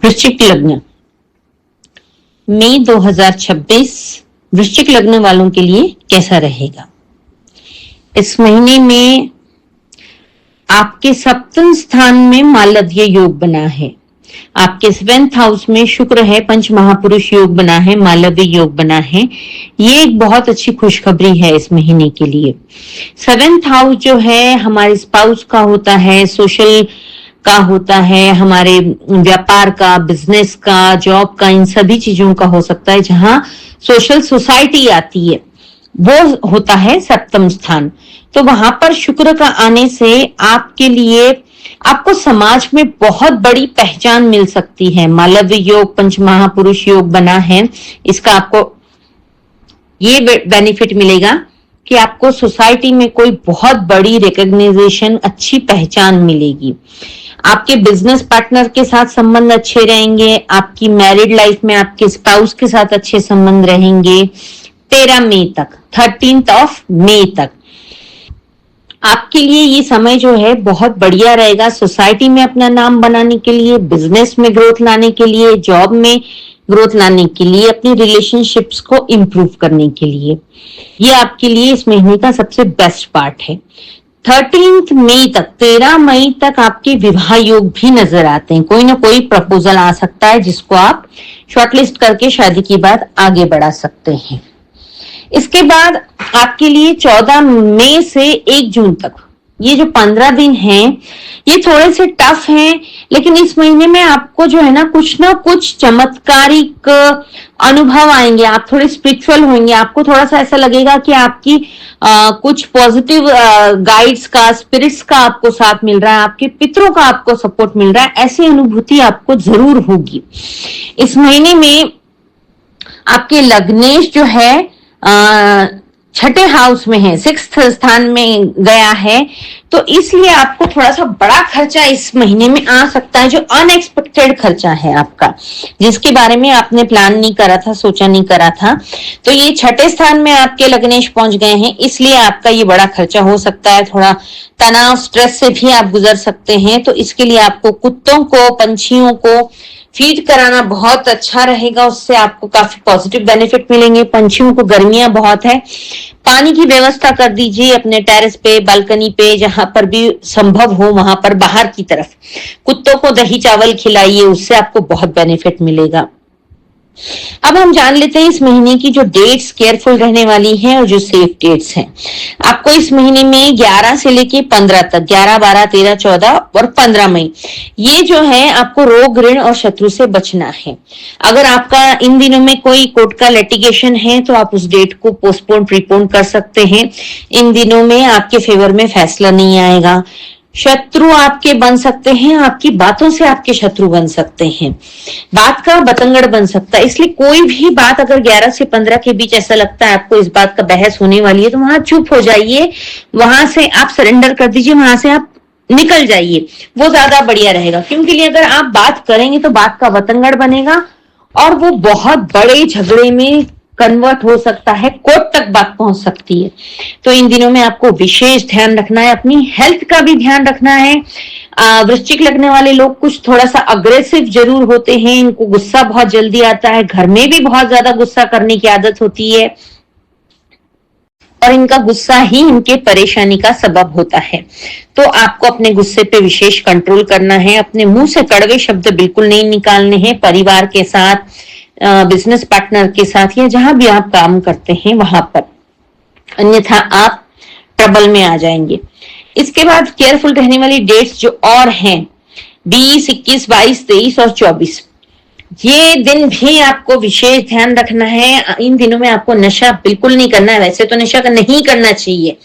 वृश्चिक लग्न, मई 2026 वृश्चिक लग्न वालों के लिए कैसा रहेगा? इस महीने में आपके सप्तम स्थान में मालव्य योग बना है, आपके 7th हाउस में शुक्र है, पंच महापुरुष योग बना है, मालव्य योग बना है। ये एक बहुत अच्छी खुशखबरी है इस महीने के लिए। 7th हाउस जो है हमारे स्पाउस का होता है, सोशल का होता है, हमारे व्यापार का, बिजनेस का, जॉब का, इन सभी चीजों का हो सकता है। जहां सोशल सोसाइटी आती है वो होता है सप्तम स्थान। तो वहां पर शुक्र का आने से आपके लिए, आपको समाज में बहुत बड़ी पहचान मिल सकती है। मालव्य योग पंच महापुरुष योग बना है, इसका आपको ये बेनिफिट मिलेगा कि आपको सोसाइटी में कोई बहुत बड़ी रिकॉग्नाइजेशन, अच्छी पहचान मिलेगी। आपके बिजनेस पार्टनर के साथ संबंध अच्छे रहेंगे, आपकी मैरिड लाइफ में आपके स्पाउस के साथ अच्छे संबंध रहेंगे। 13 मई तक, 13 मई तक आपके लिए ये समय जो है बहुत बढ़िया रहेगा। सोसाइटी में अपना नाम बनाने के लिए, बिजनेस में ग्रोथ लाने के लिए, जॉब में ग्रोथ लाने के लिए, अपनी रिलेशनशिप्स को इम्प्रूव करने के लिए, ये आपके लिए इस महीने का सबसे बेस्ट पार्ट है। 13 मई तक, 13 मई तक आपके विवाह योग भी नजर आते हैं। कोई ना कोई प्रपोजल आ सकता है जिसको आप शॉर्टलिस्ट करके शादी की बात आगे बढ़ा सकते हैं। इसके बाद आपके लिए 14 मई से 1 जून तक ये जो 15 दिन हैं ये थोड़े से टफ हैं, लेकिन इस महीने में आपको जो है ना कुछ चमत्कारिक अनुभव आएंगे। आप थोड़े स्पिरिचुअल होंगे, आपको थोड़ा सा ऐसा लगेगा कि आपकी कुछ पॉजिटिव गाइड्स का, स्पिरिट्स का आपको साथ मिल रहा है, आपके पितरों का आपको सपोर्ट मिल रहा है। ऐसी अनुभूति आपको जरूर होगी। इस महीने में आपके लग्नेश जो है 6ठे हाउस में है, 6th स्थान में गया है, तो इसलिए आपको थोड़ा सा बड़ा खर्चा इस महीने में आ सकता है, जो अनएक्सपेक्टेड खर्चा है आपका, जिसके बारे में आपने प्लान नहीं करा था, सोचा नहीं करा था। तो ये 6ठे स्थान में आपके लग्नेश पहुंच गए हैं, इसलिए आपका ये बड़ा खर्चा हो सकता है। थोड़ा तनाव, स्ट्रेस से भी आप गुजर सकते हैं। तो इसके लिए आपको कुत्तों को, पंछियों को फीड कराना बहुत अच्छा रहेगा, उससे आपको काफी पॉजिटिव बेनिफिट मिलेंगे। पंछियों को गर्मियां बहुत है, पानी की व्यवस्था कर दीजिए अपने टेरेस पे, बालकनी पे, जहां पर भी संभव हो वहां पर बाहर की तरफ कुत्तों को दही चावल खिलाइए, उससे आपको बहुत बेनिफिट मिलेगा। अब हम जान लेते हैं इस महीने की जो डेट्स केयरफुल रहने वाली हैं और जो सेफ डेट्स हैं। आपको इस महीने में 11 से लेके 15 तक, 11, 12, 13, 14 और 15 मई, ये जो है आपको रोग, ऋण और शत्रु से बचना है। अगर आपका इन दिनों में कोई कोर्ट का लिटिगेशन है तो आप उस डेट को पोस्टपोन, प्रीपोन कर सकते हैं। इन दिनों में आपके फेवर में फैसला नहीं आएगा। शत्रु आपके बन सकते हैं, आपकी बातों से आपके शत्रु बन सकते हैं, बात का बतंगड़ बन सकता है। इसलिए कोई भी बात अगर 11 से 15 के बीच ऐसा लगता है आपको इस बात का बहस होने वाली है, तो वहां चुप हो जाइए, वहां से आप सरेंडर कर दीजिए, वहां से आप निकल जाइए, वो ज्यादा बढ़िया रहेगा। क्योंकि अगर आप बात करेंगे तो बात का बतंगड़ बनेगा और वो बहुत बड़े झगड़े में कन्वर्ट हो सकता है, कोर्ट तक बात पहुंच सकती है। तो इन दिनों में आपको विशेष ध्यान रखना है, अपनी हेल्थ का भी ध्यान रखना है। वृश्चिक लगने वाले लोग कुछ थोड़ा सा अग्रेसिव जरूर होते हैं, इनको गुस्सा बहुत जल्दी आता है, घर में भी बहुत ज्यादा गुस्सा करने की आदत होती है और इनका गुस्सा ही इनके परेशानी का सबब होता है। तो आपको अपने गुस्से पे विशेष कंट्रोल करना है, अपने मुंह से कड़वे शब्द बिल्कुल नहीं निकालने हैं। परिवार के साथ, बिजनेस पार्टनर के साथ या जहां भी आप काम करते हैं वहां पर, अन्यथा आप ट्रबल में आ जाएंगे। इसके बाद केयरफुल रहने वाली डेट्स जो और हैं 20, 21, 22, 23 और 24, ये दिन भी आपको विशेष ध्यान रखना है। इन दिनों में आपको नशा बिल्कुल नहीं करना है। वैसे तो नशा नहीं करना चाहिए,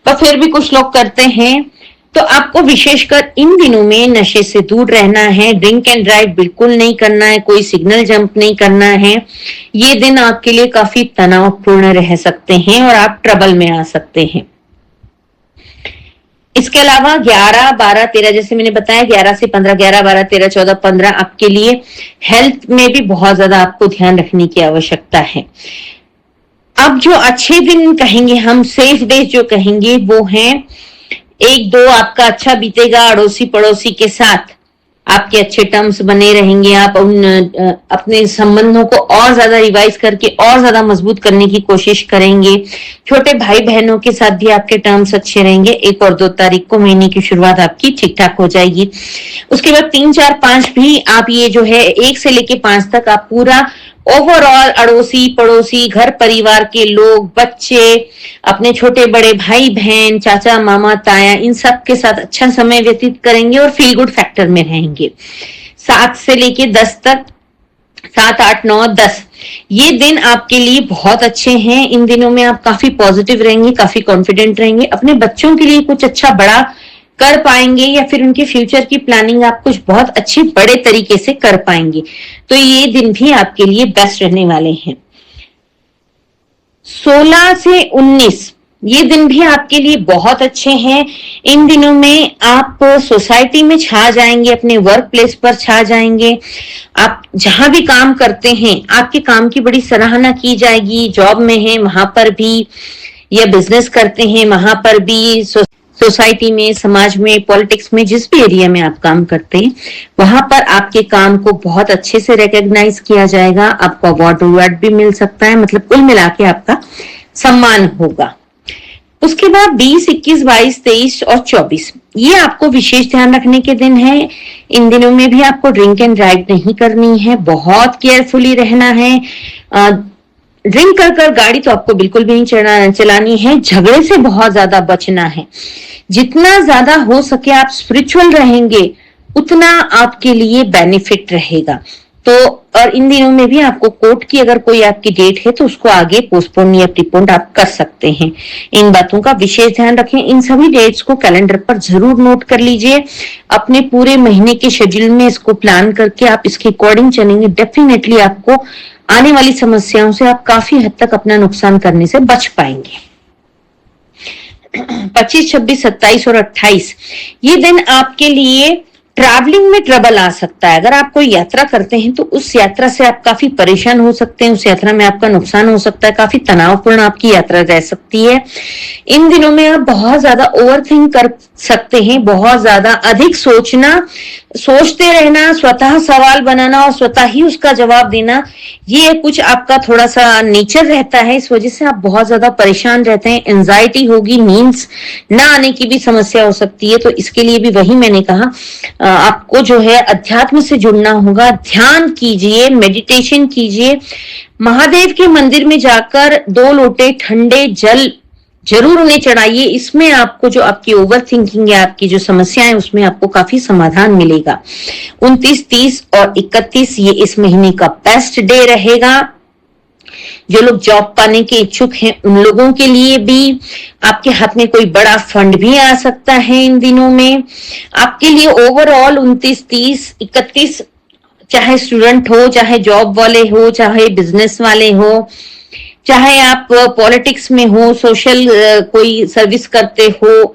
पर फिर भी कुछ लोग करते हैं, तो आपको विशेषकर इन दिनों में नशे से दूर रहना है। ड्रिंक एंड ड्राइव बिल्कुल नहीं करना है, कोई सिग्नल जंप नहीं करना है। ये दिन आपके लिए काफी तनावपूर्ण रह सकते हैं और आप ट्रबल में आ सकते हैं। इसके अलावा 11, 12, 13, जैसे मैंने बताया 11 से 15, 11, 12, 13, 14, 15 आपके लिए हेल्थ में भी बहुत ज्यादा आपको ध्यान रखने की आवश्यकता है। अब जो अच्छे दिन कहेंगे हम, सेफ डेज जो कहेंगे, वो हैं 1, 2 आपका अच्छा बीतेगा अड़ोसी पड़ोसी के साथ। आपके अच्छे टर्म्स बने रहेंगे। आप अपने संबंधों को और ज्यादा रिवाइज करके और ज्यादा मजबूत करने की कोशिश करेंगे। छोटे भाई बहनों के साथ भी आपके टर्म्स अच्छे रहेंगे। 1 और 2 तारीख को महीने की शुरुआत आपकी ठीक ठाक हो जाएगी। उसके बाद 3, 4, 5 भी आप ये जो है 1 से लेके 5 तक आप पूरा ओवरऑल अड़ोसी पड़ोसी घर परिवार के लोग, बच्चे, अपने छोटे बड़े भाई बहन, चाचा मामा ताया, इन सब के साथ अच्छा समय व्यतीत करेंगे और फील गुड फैक्टर में रहेंगे। 7 से लेके 10 तक, 7, 8, 9, 10 ये दिन आपके लिए बहुत अच्छे हैं। इन दिनों में आप काफी पॉजिटिव रहेंगे, काफी कॉन्फिडेंट रहेंगे, अपने बच्चों के लिए कुछ अच्छा बड़ा कर पाएंगे या फिर उनके फ्यूचर की प्लानिंग आप कुछ बहुत अच्छे बड़े तरीके से कर पाएंगे। तो ये दिन भी आपके लिए बेस्ट रहने वाले हैं। 16 से 19 ये दिन भी आपके लिए बहुत अच्छे हैं। इन दिनों में आप सोसाइटी में छा जाएंगे, अपने वर्क प्लेस पर छा जाएंगे। आप जहां भी काम करते हैं आपके काम की बड़ी सराहना की जाएगी। जॉब में है वहां पर भी, या बिजनेस करते हैं वहां पर भी, सोसाइटी में, समाज में, पॉलिटिक्स में, जिस भी एरिया में आप काम करते हैं वहां पर आपके काम को बहुत अच्छे से रिकॉग्नाइज किया जाएगा। आपको अवार्ड भी मिल सकता है। मतलब कुल मिला के आपका सम्मान होगा। उसके बाद 20, 21, 22, 23 और 24 ये आपको विशेष ध्यान रखने के दिन है। इन दिनों में भी आपको ड्रिंक एंड ड्राइव नहीं करनी है, बहुत केयरफुली रहना है। ड्रिंक कर गाड़ी तो आपको बिल्कुल भी नहीं चलानी है। झगड़े से बहुत ज्यादा बचना है। जितना ज्यादा हो सके आप स्पिरिचुअल रहेंगे उतना आपके लिए बेनिफिट रहेगा। तो और इन दिनों में भी आपको कोर्ट की अगर कोई आपकी डेट है तो उसको आगे पोस्टपोन या प्रीपोन आप कर सकते हैं। इन बातों का विशेष ध्यान रखें। इन सभी डेट्स को कैलेंडर पर जरूर नोट कर लीजिए। अपने पूरे महीने के शेड्यूल में इसको प्लान करके आप इसके अकॉर्डिंग चलेंगे, डेफिनेटली आपको आने वाली समस्याओं से आप काफी हद तक अपना नुकसान करने से बच पाएंगे। 25, 26, 27 और 28 ये दिन आपके लिए ट्रैवलिंग में ट्रबल आ सकता है। अगर आप कोई यात्रा करते हैं तो उस यात्रा से आप काफी परेशान हो सकते हैं, उस यात्रा में आपका नुकसान हो सकता है, काफी तनावपूर्ण आपकी यात्रा रह सकती है। इन दिनों में आप बहुत ज्यादा ओवरथिंक कर सकते हैं, बहुत ज्यादा अधिक सोचते रहना, स्वतः सवाल बनाना और स्वतः ही उसका जवाब देना, ये कुछ आपका थोड़ा सा नेचर रहता है। इस वजह से आप बहुत ज्यादा परेशान रहते हैं, एंजाइटी होगी, नींद ना आने की भी समस्या हो सकती है। तो इसके लिए भी वही मैंने कहा, आपको जो है अध्यात्म से जुड़ना होगा। ध्यान कीजिए, मेडिटेशन कीजिए, महादेव के मंदिर में जाकर 2 लोटे ठंडे जल जरूर उन्हें चढ़ाइए। इसमें आपको जो आपकी ओवर थिंकिंग है, आपकी जो समस्या है, उसमें आपको काफी समाधान मिलेगा। 29, 30 और 31 ये इस महीने का बेस्ट डे रहेगा। जो लोग जॉब पाने के इच्छुक हैं उन लोगों के लिए भी आपके हाथ में कोई बड़ा फंड भी आ सकता है। इन दिनों में आपके लिए ओवरऑल 29, 30, 31 चाहे स्टूडेंट हो, चाहे जॉब वाले हो, चाहे बिजनेस वाले हो, चाहे आप पॉलिटिक्स में हो, सोशल कोई सर्विस करते हो,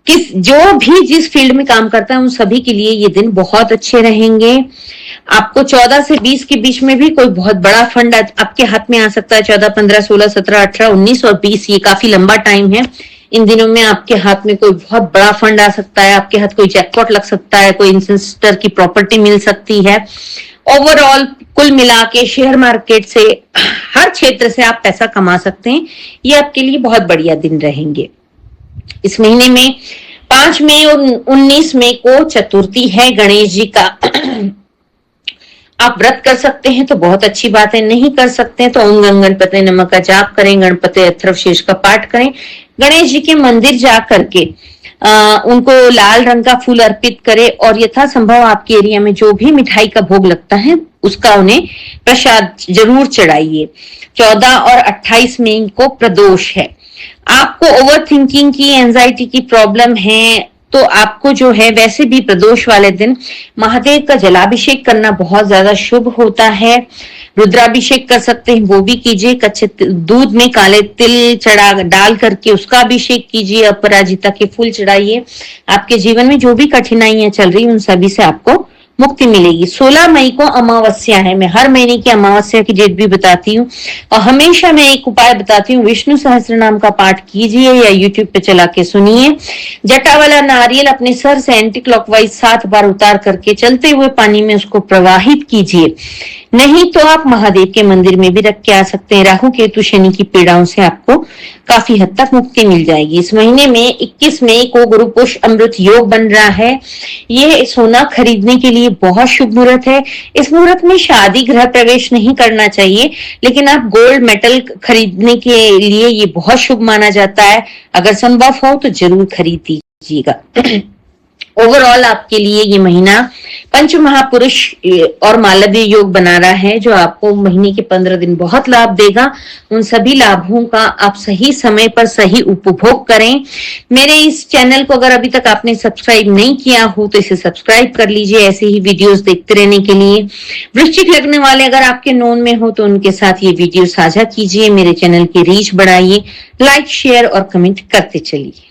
जो भी जिस फील्ड में काम करता है उन सभी के लिए ये दिन बहुत अच्छे रहेंगे। आपको 14 से 20 के बीच में भी कोई बहुत बड़ा फंड आपके हाथ में आ सकता है। 14, 15, 16, 17, 18, 19 और 20 ये काफी लंबा टाइम है। इन दिनों में आपके हाथ में कोई बहुत बड़ा फंड आ सकता है, आपके हाथ कोई जैकपॉट लग सकता है, कोई इन्वेस्टर की प्रॉपर्टी मिल सकती है। ओवरऑल कुल मिला के शेयर मार्केट से, हर क्षेत्र से आप पैसा कमा सकते हैं। ये आपके लिए बहुत बढ़िया दिन रहेंगे। इस महीने में 5 मई और 19 मई को चतुर्थी है गणेश जी का। आप व्रत कर सकते हैं तो बहुत अच्छी बात है, नहीं कर सकते हैं तो ओम गं गणपते नमः का जाप करें, गणपति अथर्वशीर्ष का पाठ करें, गणेश जी के मंदिर जा करके उनको लाल रंग का फूल अर्पित करें और यथासंभव आपके एरिया में जो भी मिठाई का भोग लगता है उसका उन्हें प्रसाद जरूर चढ़ाइए। 14 और 28 मई को प्रदोष है। आपको ओवर थिंकिंग की, एंजाइटी की प्रॉब्लम है तो आपको जो है वैसे भी प्रदोष वाले दिन महादेव का जलाभिषेक करना बहुत ज्यादा शुभ होता है। रुद्राभिषेक कर सकते हैं, वो भी कीजिए। कच्चे दूध में काले तिल डाल करके उसका अभिषेक कीजिए। अपराजिता के फूल चढ़ाइए। आपके जीवन में जो भी कठिनाइयां चल रही उन सभी से आपको मुक्ति मिलेगी। 16 मई को अमावस्या है। मैं हर महीने की अमावस्या की डेट भी बताती हूँ और हमेशा मैं एक उपाय बताती हूँ, विष्णु सहस्त्र नाम का पाठ कीजिए या यूट्यूब पे चला के सुनिए। जटा वाला नारियल अपने सर से एंटी क्लॉकवाइज 7 बार उतार करके चलते हुए पानी में उसको प्रवाहित कीजिए। नहीं तो आप महादेव के मंदिर में भी रख के आ सकते हैं। राहु केतु शनि की पीड़ाओं से आपको काफी हद तक मुक्ति मिल जाएगी। इस महीने में 21 मई को गुरु पुष्य अमृत योग बन रहा है। ये सोना खरीदने के लिए बहुत शुभ मुहूर्त है। इस मुहूर्त में शादी गृह प्रवेश नहीं करना चाहिए, लेकिन आप गोल्ड मेटल खरीदने के लिए ये बहुत शुभ माना जाता है। अगर संभव हो तो जरूर खरीद दीजिएगा। ओवरऑल आपके लिए ये महीना पंच महापुरुष और मालवीय योग बना रहा है, जो आपको महीने के 15 दिन बहुत लाभ देगा। उन सभी लाभों का आप सही समय पर सही उपभोग करें। मेरे इस चैनल को अगर अभी तक आपने सब्सक्राइब नहीं किया हो तो इसे सब्सक्राइब कर लीजिए, ऐसे ही वीडियोस देखते रहने के लिए। वृश्चिक लगने वाले अगर आपके नोन में हो तो उनके साथ ये वीडियो साझा कीजिए, मेरे चैनल की रीच बढ़ाइए, लाइक शेयर और कमेंट करते चलिए।